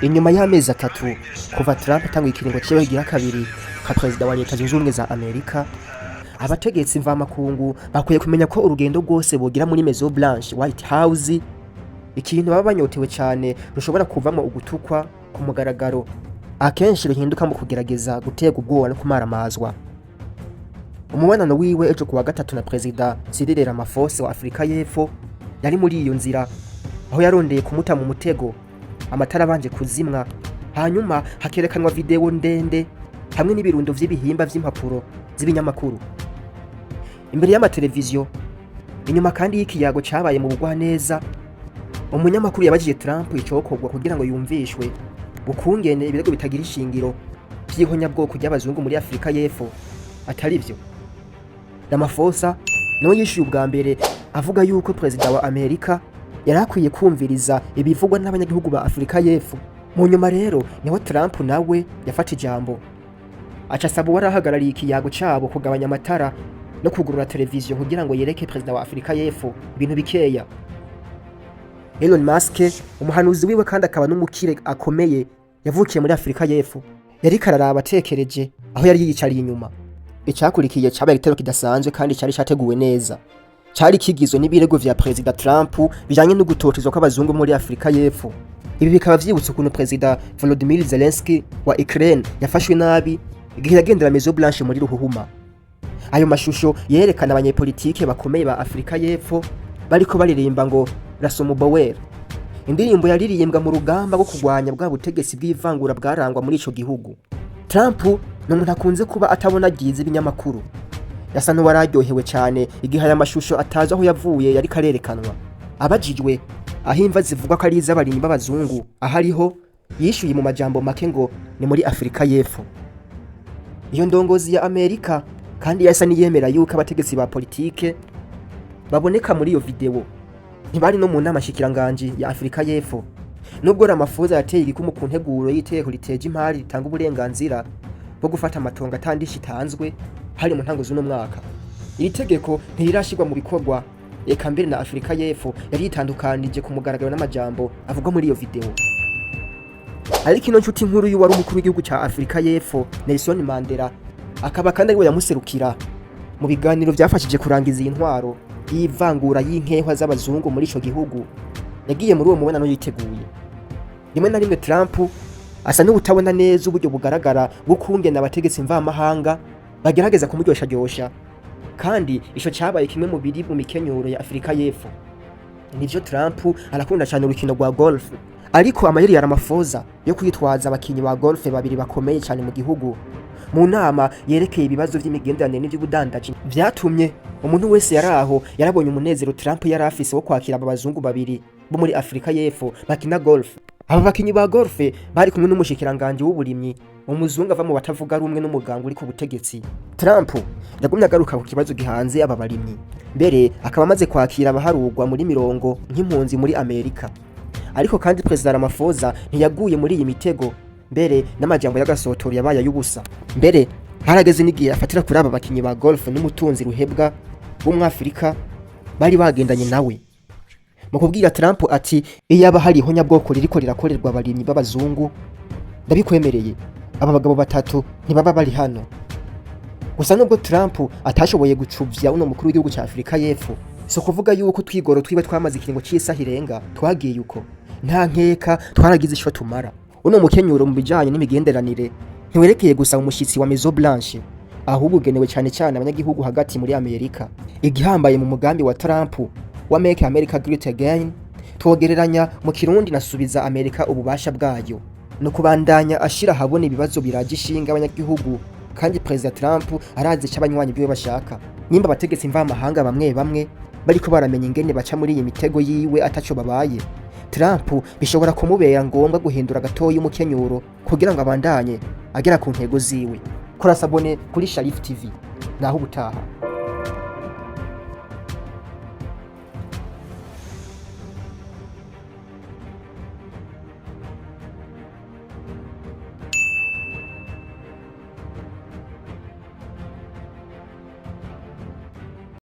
Inyuma y'amezi 3 kuva Trump atanga ikiringo ciwe gira kabiri ka president wa Leta Zunze Ubumwe za Amerika, abategetsi mvamakungu bakwiye kumenya ko urugendo rwose bogira muri Maison Blanche White House ikintu baba banyotewe cyane rushobora kuvamo ugutukwa ku mugaragaro, akenshi ruhinduka mu kugerageza gutega ubwoba no kumaramazwa. Umubonano wiwe ejo kuwa gatatu na President Cyril Ramaphosa wa Afrika Yepfo yari muri iyo nzira, aho yarondeye kumuta mu mutego, amatara banje kuzimwa, hanyuma hakerekanwa video ndende hamwe n'ibirundo vy'ibihimba vy'impapuro z'ibinyamakuru imbere y'amateleviziyo. Inyuma kandi y'ikiyago cabaye mu bugwa neza, umunyamakuru yabajije Trump icokorwa kugira ngo yumvishwe ukungene ibirego bitagira ishingiro vy'ihonyabwoko ry'abazungu muri Afrika Yepfo atari vyo. Ramaphosa no yishuye ubwa mbere avuga yuko president wa Amerika yarakwiye kumviriza ibivugwa n'abanyagihugu ba Afrika Yepfo. Mu nyuma rero niho Trump nawe yafata ijambo, aca asaba warahagarariye ikiyago cabo kugabanya amatara no kugurura televiziyo kugira ngo yereke president wa Afrika Yepfo ibintu bikeya. Elon Musk, umuhanuzi wiwe kandi akaba n'umukire akomeye yavukiye muri Afrika Yepfo, yari kararaba atekereje aho yari yicariye inyuma. Icakurikiye cabaye igitero kidasanzwe kandi cari categuwe neza, cari kigizwe n'ibirego vya President Trump bijanye no gutotezwa kw'abazungu muri Afrika Yepfo. Ibi bikaba vyibutse ukuntu President Volodymyr Zelensky wa Ukraine yafashwe nabi igihe yagendera Maison Blanche muri Ruhuhuma. Ayo mashusho yerekana abanyepolitike bakomeye ba Afrika Yepfo bariko baririmba ngo Rasomubowera, indirimbo yaririmbwa mu rugamba rwo kugwanya bwa butegetsi bw'ivangura bwarangwa muri ico gihugu. Trump no muntu akunze kuba atabona gize ibinyamakuru, yasa n'uwararyohewe cyane igihe aya mashusho atazi aho yavuye yari karerekanwa. Abajijwe ahimva zivuga ko ari iz'abarinyi b'abazungu ahariho, yishuye mu majambo make ngo ni muri Afrika Yepfo. Iyo ndongozi ya Amerika kandi yasa niyemera yuko abategetsi ba politike baboneka muri iyo video ntibari no mu nama shikiranganje ya Afrika Yepfo. Nubwo Ramaphosa yateye igikumu ku nteguro y'iteko riteje impari ritanga uburenganzira bwo gufata amatongo atandishi tanzwe hari mu ntango z'uno mwaka, iri tegeko ntirirashirwa mu bikorwa. Eka mbere na Afrika Yepfo yari yitandukanije ku mugaragaro n'amajambo avugwa muri iyo video. Ariko ino nshuti nkuru y'uwari umukuru w'igihugu ca Afrika Yepfo Nelson Mandela, akaba kandi ariwe yamuserukira mu biganiro vyafashije kurangiza iyi ntwaro y'ivangura y'inkehwa z'abazungu muri ico gihugu, yagiye muri uwo mubonano yiteguye. Rimwe na rimwe Trump asa n'ubutabona neza uburyo bugaragara bw'ukungena abategetsi mvamahanga bagerageza kumuryoshya, kandi ico cabaye kimwe mu biri mu mikenyuro ya Afrika Yepfo. Nivyo Trump arakunda cyane urukino rwa golf, ariko amayeri ya Ramaphosa yo kwitwaza abakinyi ba golf babiri bakomeye cyane mu gihugu mu nama yerekeye ibibazo vy'imigenderanire n'ivy'ubudandaji vyatumye umuntu wese yaraho yarabonye umunezero Trump yari afise wo kwakira abazungu babiri bo muri Afrika Yepfo bakina golf. Aba bakinyi ba golf bari kumwe n'umushikiranganje w'uburimyi, umuzungu ava mu batavuga rumwe n'umuganga uri ku butegetsi. Trump yagumye agaruka ku kibazo gihanze aba barimyi, mbere akaba amaze kwakira abaharugwa muri mirongo nk'impunzi muri Amerika. Ariko kandi President Ramaphosa ntiyaguye muri iyi mitego, mbere n'amajambo y'agasotori yabaye ay'ubusa. Mbere harageze n'igihe afatira kuri aba bakinyi ba golf n'umutunzi ruhebwa w'umwafrika bari bagendanye nawe mu kubwira Trump ati iyaba hari ihonyabwoko ririko rirakorerwa abarimyi b'abazungu ndabikwemereye aba bagabo batatu ntibaba bari hano. Gusa nubwo Trump atashoboye gucuvya uno mukuru w'igihugu ca Afrika Yepfo, so kuvuga yuko twigoro twibe twamaze ikiringo c'isaha irenga twagiye uko nta nkeka twaragize ico tumara. Uno mukenyuro mu bijanye n'imigenderanire ntiwerekeye gusa umushitsi wa Maison Blanche, ahubwo ugenewe cyane cyane abanyagihugu hagati muri Amerika. Igihambaye mu mugambi wa Trump wa Make America Great Again, twogereranya mu Kirundi nasubiza Amerika ububasha bwayo no kubandanya ashira habone ibibazo biraje ishinga abanyagihugu. Kandi President Trump arazi cy'abanywanyi biwe bashaka, nimba abategetsi mvamahanga bamwe bamwe bariko baramenya ingene baca muri iyi mitego yiwe ataco babaye. Trump bishobora kumubera ngombwa guhindura gatoyi umukenyuro kugira ngo abandanye agera ku ntego ziwe. Kora sabone kuri Sharif TV naho ubutaha.